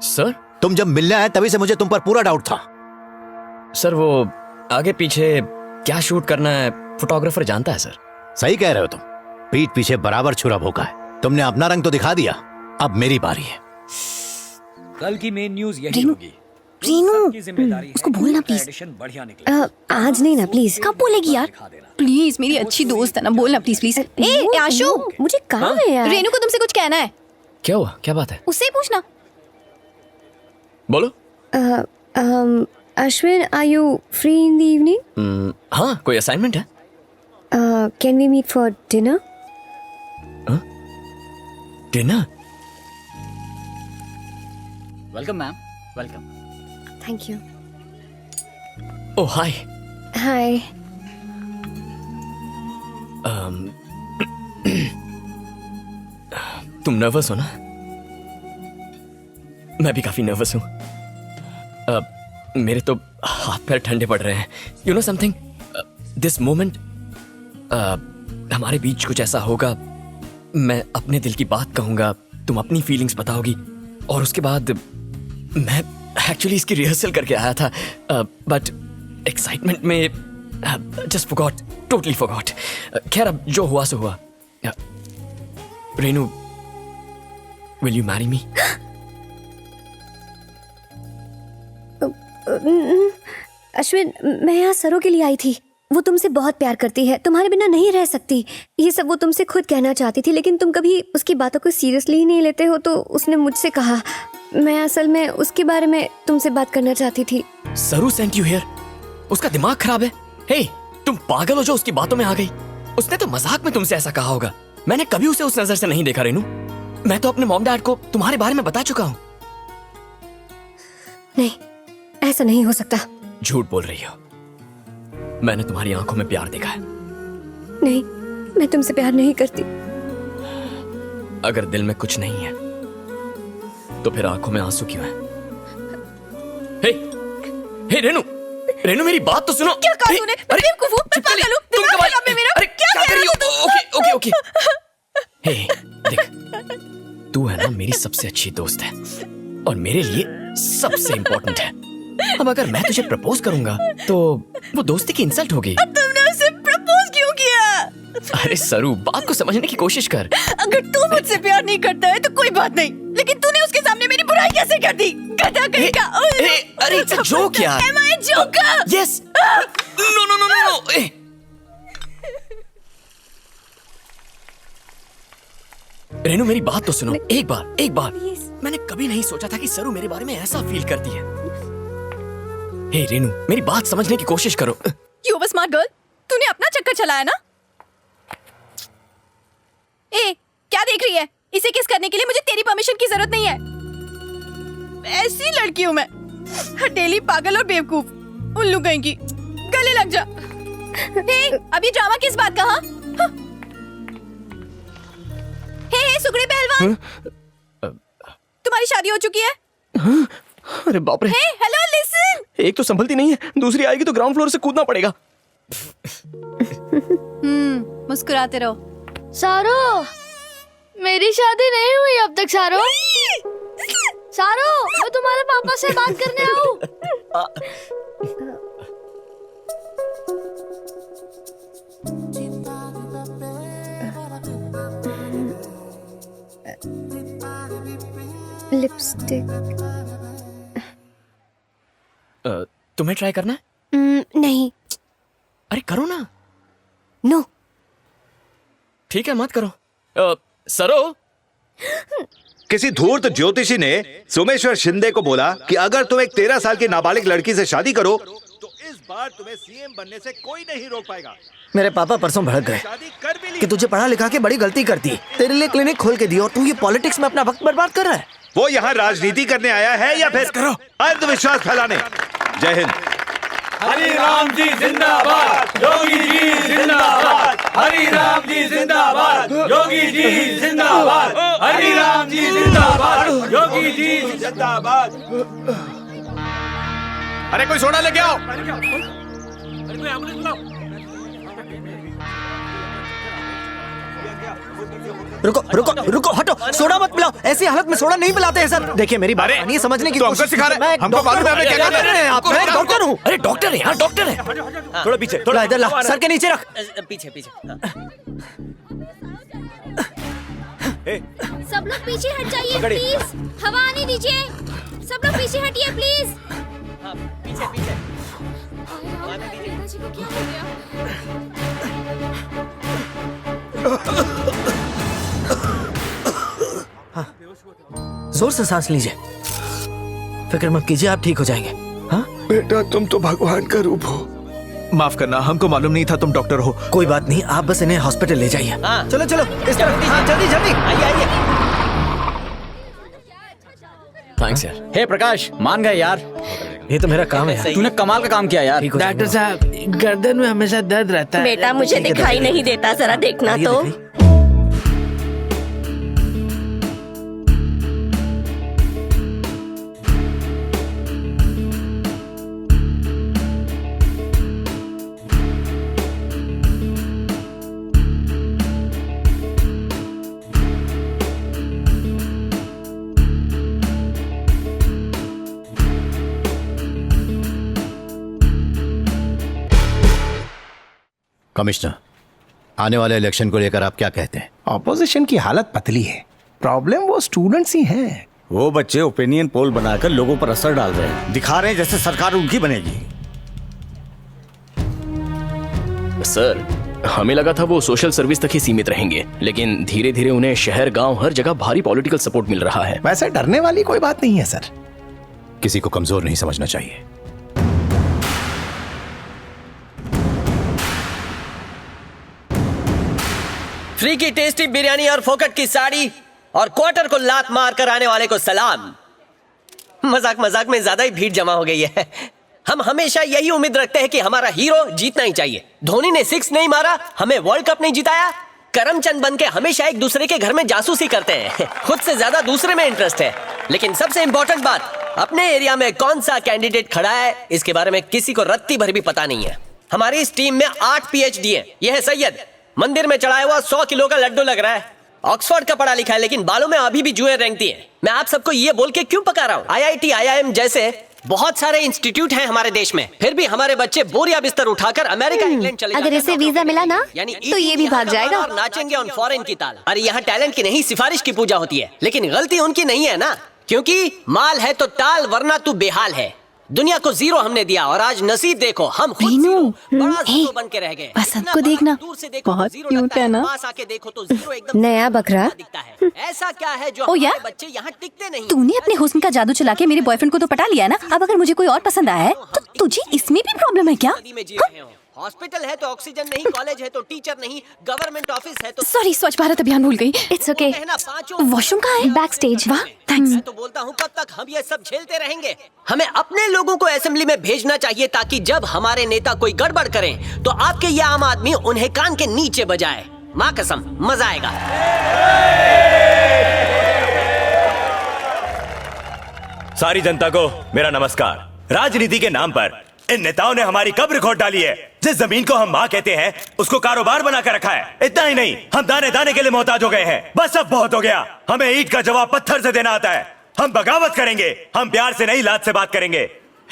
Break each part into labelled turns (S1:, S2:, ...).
S1: Sir?
S2: तुम जब मिलने आए तभी से मुझे तुम पर पूरा डाउट था।
S1: सर वो आगे पीछे क्या शूट करना है फोटोग्राफर जानता है सर।
S2: सही कह रहे हो तुम, पीठ पीछे बराबर छुरा भोंका है। तुमने अपना रंग तो दिखा दिया, अब मेरी बारी है।
S3: कल की मेन न्यूज यही होगी।
S4: रीनू, उसको बोलना प्लीज। आज नहीं ना प्लीज।
S5: कब बोलेगी यार? प्लीज, मेरी अच्छी दोस्त है ना, बोलना प्लीज प्लीज। ए आशु,
S4: मुझे काम है यार।
S5: रेनू को तुमसे कुछ कहना है।
S1: क्या हुआ, क्या बात है?
S5: उससे ही पूछना।
S1: बोलो।
S4: Ashwin, are you free in the evening?
S1: हाँ, कोई असाइनमेंट है?
S4: Can we meet for dinner?
S1: Dinner?
S3: Welcome ma'am, welcome.
S4: Thank you.
S1: Oh hi.
S4: Hi.
S1: तुम नर्वस हो ना? मैं भी काफी नर्वस हूं। मेरे तो हाथ पैर ठंडे पड़ रहे हैं। You know something, this moment हमारे बीच कुछ ऐसा होगा, मैं अपने दिल की बात कहूंगा, तुम अपनी फीलिंग्स बताओगी, और उसके बाद मैं एक्चुअली इसकी रिहर्सल करके आया था, बट एक्साइटमेंट में जस्ट फॉरगॉट, टोटली फॉरगॉट। खैर, अब जो हुआ सो हुआ। Renu, will you marry me?
S4: Ashwin, मैं यहाँ सरो के लिए आई थी। वो तुमसे बहुत प्यार करती है, तुम्हारे बिना नहीं रह सकती। ये सब वो तुमसे खुद कहना चाहती थी, लेकिन तुम कभी उसकी बातों को सीरियसली ही नहीं लेते हो, तो उसने मुझसे कहा। मैं असल में उसके बारे में तुमसे बात करना चाहती थी।
S1: सरू सेंट यू हियर? उसका दिमाग खराब है। हे, तुम पागल हो जो उसकी बातों में आ गई? उसने तो मजाक में तुमसे ऐसा कहा होगा। मैंने कभी उसे उस नजर से नहीं देखा रेनू। मैं तो अपने मॉम डैड को तुम्हारे बारे में बता चुका हूँ।
S4: नहीं, ऐसा नहीं हो सकता।
S1: झूठ बोल रही हो। मैंने तुम्हारी आंखों में प्यार देखा है।
S4: नहीं, मैं तुमसे प्यार नहीं करती।
S1: अगर दिल में कुछ नहीं है तो फिर आंखों में आंसू क्यों है? हे, हे रेनू, रेनू मेरी बात तो सुनो।
S5: क्या कहा तूने? मैं बेवकूफ हूँ, मैं पागल हूँ, दिमाग खराब है मेरा।
S1: अरे क्या कर रही हो? Okay okay okay. हे देख, तू है ना मेरी सबसे अच्छी दोस्त है और मेरे लिए सबसे इम्पोर्टेंट है। अब अगर मैं तुझे प्रपोज करूंगा तो वो दोस्ती की इंसल्ट होगी।
S5: तुमने उसे प्रपोज क्यों किया?
S1: अरे सरू, बात को समझने की कोशिश कर।
S5: अगर तू मुझसे प्यार नहीं करता है तो कोई बात नहीं, लेकिन तूने उसके सामने मेरी बुराई कैसे कर दी? गधा कहेगा।
S1: अरे इट्स अ जोक यार।
S5: Am I a joker?
S1: Yes. No no no no no. Renu मेरी बात तो सुनो। एक बार। मैंने कभी नहीं सोचा था कि सरू मेरे बारे में ऐसा फील करती है। हे रेनू, मेरी बात समझने की कोशिश करो।
S5: You were smart girl. तूने अपना चक्कर चलाया ना? ए, क्या देख रही है? इसे किस करने के लिए मुझे तेरी परमिशन की जरूरत नहीं है। ऐसी लड़की हूँ मैं, हटेली, पागल और बेवकूफ। उल्लू कहीं की। गले लग जा। हे, अब ये ड्रामा किस बात का? हाँ? हे सुगड़े पहलवान, तुम्हारी शादी हो चुकी है?
S1: अरे बाप रे।
S5: हे हेलो, लिसन।
S1: एक तो संभलती नहीं है, दूसरी आएगी तो ग्राउंड फ्लोर से कूदना पड़ेगा।
S5: मुस्कुराते रहो।
S6: सारो, मेरी शादी नहीं हुई अब तक। सारो, मैं तुम्हारे पापा से बात करने आऊं?
S4: लिपस्टिक।
S1: तुम्हें ट्राई करना है?
S4: नहीं।
S1: अरे करो ना।
S4: नो।
S1: ठीक है, मत करो। सरो,
S7: किसी धूर्त ज्योतिषी ने सोमेश्वर शिंदे को बोला कि अगर तुम एक 13 साल की नाबालिग लड़की से शादी करो तो इस बार तुम्हें सीएम बनने से कोई नहीं रोक पाएगा।
S8: मेरे पापा परसों भड़क गए
S7: शादी कर भी ली
S8: कि तुझे पढ़ा लिखा के बड़ी गलती कर दी। तेरे लिए क्लिनिक खोल के दी और तू ये पॉलिटिक्स में अपना वक्त बर्बाद कर रहा है।
S7: वो यहाँ राजनीति करने आया है या फिर
S1: करो
S7: अंधविश्वास फैलाने? जय हिंद।
S3: हरि राम जी जिंदाबाद, योगी जी जिंदाबाद। हरि राम जी जिंदाबाद, योगी जी जिंदाबाद। हरि राम जी जिंदाबाद, योगी जी जिंदाबाद।
S7: अरे कोई सोडा लेके आओ।
S3: अरे कोई एम्बुलेंस बुलाओ।
S8: रुको रुको रुको, हटो, सोडा मत पिलाओ। ऐसी हालत में सोडा नहीं पिलाते हैं सर। देखिए मेरी बात मानिए, समझने की
S7: तो हमको
S8: कोशिश
S7: सिखा रहे हैं।
S8: मैं एक
S7: हमको मालूम है आपने क्या
S8: डॉक्टर-
S7: करना है।
S8: आप मैं एक डॉक्टर हूँ।
S1: अरे डॉक्टर है यार, डॉक्टर है।
S7: थोड़ा पीछे,
S8: थोड़ा इधर ला, सर के नीचे रख।
S3: पीछे पीछे।
S6: सब लोग पीछे हट जाइए प्लीज, हवा आने दीजिए। सब लोग पीछे हटिए प्लीज।
S3: पीछे पीछे।
S6: पिताजी को क्या हो गया?
S8: जोर से सांस लीजिए, फिक्र मत कीजिए, आप ठीक हो जाएंगे। हाँ
S9: बेटा तुम तो भगवान का रूप हो। माफ करना, हमको मालूम नहीं था तुम डॉक्टर हो।
S8: कोई बात नहीं, आप बस इन्हें हॉस्पिटल ले जाइए।
S3: हाँ।
S8: चलो चलो इस तरफ, हाँ जल्दी जल्दी।
S3: आइए आइए।
S1: थैंक्स यार।
S3: हे प्रकाश, मान गए यार।
S8: ये तो मेरा काम है।
S3: तूने कमाल का काम किया यार।
S8: ठीक हो जाएगा।
S10: डॉक्टर साहब, गर्दन में हमेशा दर्द रहता है।
S11: बेटा मुझे दिखाई नहीं देता, जरा देखना
S8: ये
S11: तो।
S8: देखिए।
S2: कमिश्नर, आने वाले इलेक्शन को लेकर आप क्या कहते हैं?
S10: ऑपोजिशन की हालत पतली है, प्रॉब्लम वो स्टूडेंट्स ही हैं।
S3: वो बच्चे ओपिनियन पोल बनाकर लोगों पर असर डाल रहे हैं, दिखा रहे हैं जैसे सरकार उनकी बनेगी।
S12: सर, हमें लगा था वो सोशल सर्विस तक ही सीमित रहेंगे, लेकिन धीरे धीरे उन्हें शहर गांव हर जगह भारी पॉलिटिकल सपोर्ट मिल रहा है।
S10: वैसे डरने वाली कोई बात नहीं है सर।
S2: किसी को कमजोर नहीं समझना चाहिए।
S3: फ्री की टेस्टी बिरयानी और फोकट की साड़ी और क्वार्टर को लात मार कर आने वाले को सलाम। मजाक मजाक में ज्यादा ही भीड़ जमा हो गई है। हम हमेशा यही उम्मीद रखते हैं कि हमारा हीरो जीतना ही चाहिए। धोनी ने 6 नहीं मारा, हमें वर्ल्ड कप नहीं जिताया। करमचंद बन के हमेशा एक दूसरे के घर में जासूसी करते हैं, खुद से ज्यादा दूसरे में इंटरेस्ट है। लेकिन सबसे इंपॉर्टेंट बात, अपने एरिया में कौन सा कैंडिडेट खड़ा है इसके बारे में किसी को रत्ती भर भी पता नहीं है। हमारी इस टीम में 8 PhD है। यह है सैयद, मंदिर में चढ़ाया हुआ 100 किलो का लड्डू लग रहा है। ऑक्सफोर्ड का पढ़ा लिखा है, लेकिन बालों में अभी भी जुएं रेंगती है। मैं आप सबको ये बोल के क्यों पका रहा हूँ? IIT, IIM जैसे बहुत सारे इंस्टीट्यूट हैं हमारे देश में, फिर भी हमारे बच्चे बोरिया बिस्तर उठाकर अमेरिका इंग्लैंड चले
S4: अगर इसे वीजा मिला ना तो ये भी भाग जाएगा
S3: और नाचेंगे ऑन फॉरेन की ताल। अरे यहाँ टैलेंट की नहीं सिफारिश की पूजा होती है, लेकिन गलती उनकी नहीं है ना, क्योंकि माल है तो टाल वरना तू बेहाल है। दुनिया को 0 हमने दिया और आज नसीब देखो, हम खुद बड़ा ज़ीरो बन के रह गए।
S5: बसंत को देखना,
S3: दूर से देखो
S5: बहुत
S3: ज़ीरो
S5: क्यूट
S3: लगता
S5: है ना?
S3: पास आके देखो तो ज़ीरो एकदम
S4: नया बकरा।
S3: दिखता है। ऐसा क्या है जो
S5: ओ यार,
S3: हमारे बच्चे यहाँ टिकते नहीं?
S5: तूने अपने हुस्न का जादू चला के मेरे बॉयफ्रेंड को तो पटा लिया ना। अब अगर मुझे कोई और पसंद आया है तो तुझे इसमें भी प्रॉब्लम है क्या?
S3: नदी में जी रहे हो। हॉस्पिटल है तो ऑक्सीजन नहीं, कॉलेज है तो टीचर नहीं, गवर्नमेंट ऑफिस है तो
S5: सॉरी, स्वच्छ भारत अभियान भूल गई।
S4: It's okay.
S3: कहना पांचों
S5: वॉशरूम कहाँ है?
S4: Back stage.
S5: वाह, थैंक्स।
S3: मैं तो बोलता हूँ कब तक हम ये सब झेलते रहेंगे? हमें अपने लोगों को असेंबली में भेजना चाहिए ताकि जब हमारे नेता कोई गड़बड़ करें तो आपके ये आम आदमी उन्हें कान के नीचे बजाए। माँ कसम, मजा आएगा।
S13: सारी जनता को मेरा नमस्कार। राजनीति के नाम पर इन नेताओं ने हमारी कब्र खोद डाली है। जिस जमीन को हम माँ कहते हैं उसको कारोबार बना कर रखा है। इतना ही नहीं, हम दाने दाने के लिए मोहताज हो गए हैं। बस अब बहुत हो गया। हमें ईंट का जवाब पत्थर से देना आता है। हम बगावत करेंगे, हम प्यार से नहीं लात से बात करेंगे।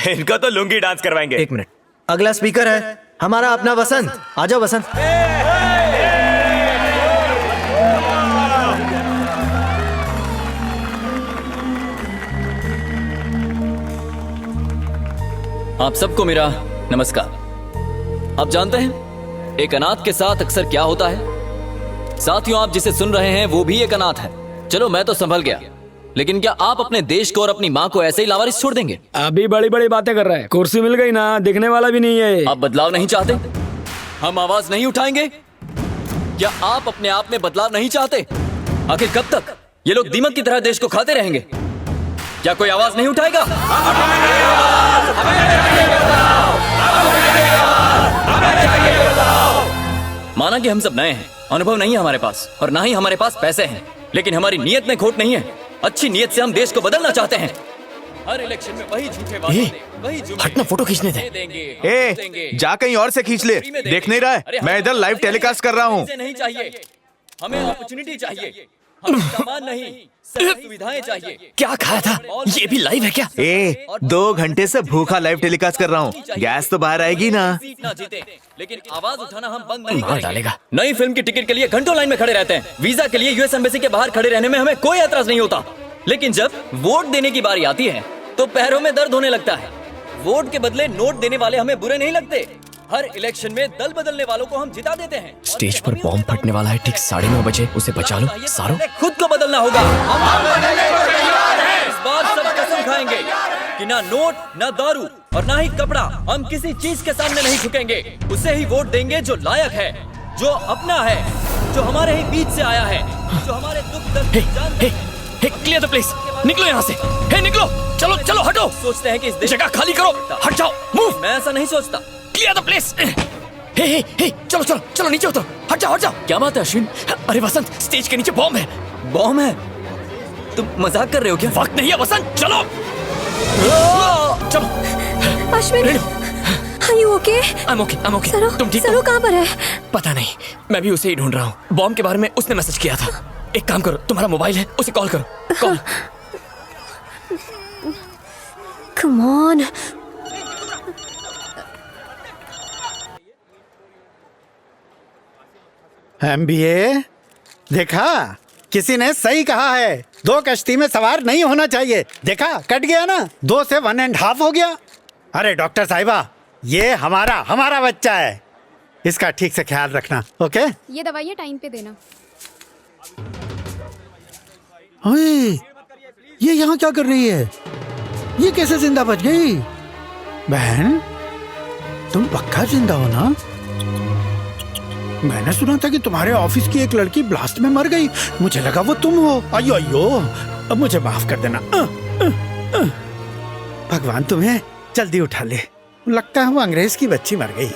S13: इनको तो लुंगी डांस करवाएंगे।
S8: 1 मिनट, अगला स्पीकर है हमारा अपना वसंत। आ जाओ वसंत।
S12: आप सबको मेरा नमस्कार। आप जानते हैं एक अनाथ के साथ अक्सर क्या होता है? साथियों, आप जिसे सुन रहे हैं वो भी एक अनाथ है। चलो मैं तो संभल गया, लेकिन क्या आप अपने देश को और अपनी माँ को ऐसे ही लावारिस छोड़ देंगे?
S10: अभी बड़ी बड़ी बातें कर रहा है। कुर्सी मिल गई ना, दिखने वाला भी नहीं है।
S12: आप बदलाव नहीं चाहते? हम आवाज नहीं उठाएंगे? क्या आप अपने आप में बदलाव नहीं चाहते? आखिर कब तक ये लोग दीमक की तरह देश को खाते रहेंगे? क्या कोई आवाज नहीं उठाएगा? माना कि हम सब नए हैं, अनुभव नहीं है हमारे पास और ना ही हमारे पास पैसे हैं, लेकिन हमारी नीयत में खोट नहीं है। अच्छी नीयत से हम देश को बदलना चाहते हैं। हर इलेक्शन में वही झूठे वादे, वही जुमले,
S1: हटना, फोटो खींचने दे।
S7: ए, जा कहीं और से खींच ले। देख नहीं रहा है? मैं इधर लाइव टेलीकास्ट कर रहा हूँ।
S12: नहीं चाहिए। हमें अपॉर्चुनिटी चाहिए, हमें सामान नहीं, सही सुविधाएं चाहिए।
S1: क्या खाया था? ये भी लाइव है क्या?
S9: 2 घंटे से भूखा लाइव टेलीकास्ट कर रहा हूँ, गैस तो बाहर आएगी ना।
S12: ना जीते, लेकिन आवाज उठाना हम बंद नहीं
S1: मार
S12: करेंगे।
S1: डालेगा।
S12: नई फिल्म की टिकट के लिए घंटों लाइन में खड़े रहते हैं। वीजा के लिए यूएस एम्बेसी के बाहर खड़े रहने में हमें कोई एतराज नहीं होता, लेकिन जब वोट देने की बारी आती है तो पैरों में दर्द होने लगता है। वोट के बदले नोट देने वाले हमें बुरे नहीं लगते। हर इलेक्शन में दल बदलने वालों को हम जिता देते हैं।
S1: स्टेज पर बॉम्ब फटने वाला है ठीक 9:30 बजे, उसे बचा लो सारो।
S12: खुद को बदलना होगा। इस बार सब कसम खाएंगे कि ना नोट, ना दारू और ना ही कपड़ा, हम किसी चीज के सामने नहीं झुकेंगे। उसे ही वोट देंगे जो लायक है, जो अपना है, जो हमारे ही बीच से आया है, जो हमारे दुख दर्द
S1: क्लियर द प्लेस, निकलो यहाँ से। हे निकलो, चलो चलो हटो।
S12: सोचते हैं कि इस
S1: जगह खाली करो, हट जाओ, मूव।
S12: मैं ऐसा नहीं सोचता।
S1: Clear the place. हे चलो चलो चलो नीचे उतरो, हट जाओ हट जाओ।
S12: क्या बात है अश्विन?
S1: अरे वसंत, स्टेज के नीचे बॉम्ब है।
S12: बॉम्ब है? तुम मजाक कर रहे हो क्या?
S1: वक्त नहीं है वसंत, चलो चलो।
S4: Ashwin, are you okay?
S1: I'm okay।
S4: सरो,
S1: तुम ठीक हो?
S4: सरो कहाँ पर है?
S1: पता नहीं, मैं भी उसे ही ढूंढ रहा हूँ। बॉम्ब के बारे में उसने मैसेज किया था। एक काम करो, तुम्हारा मोबाइल है, उसे कॉल करो। कॉल।
S4: Come on।
S10: MBA देखा, किसी ने सही कहा है, 2 कश्ती में सवार नहीं होना चाहिए। देखा, कट गया ना, 2 से 1.5 हो गया। अरे डॉक्टर साहिबा, ये हमारा बच्चा है, इसका ठीक से ख्याल रखना, ओके?
S6: ये दवाइयाँ टाइम पे देना।
S10: ओए, ये यहाँ क्या कर रही है? ये कैसे जिंदा बच गई? बहन, तुम पक्का जिंदा हो ना? मैंने सुना था कि तुम्हारे ऑफिस की एक लड़की ब्लास्ट में मर गई, मुझे लगा वो तुम हो। अयो अयो, अब मुझे माफ कर देना। भगवान तुम्हें जल्दी उठा ले। लगता है वो अंग्रेज की बच्ची मर गई।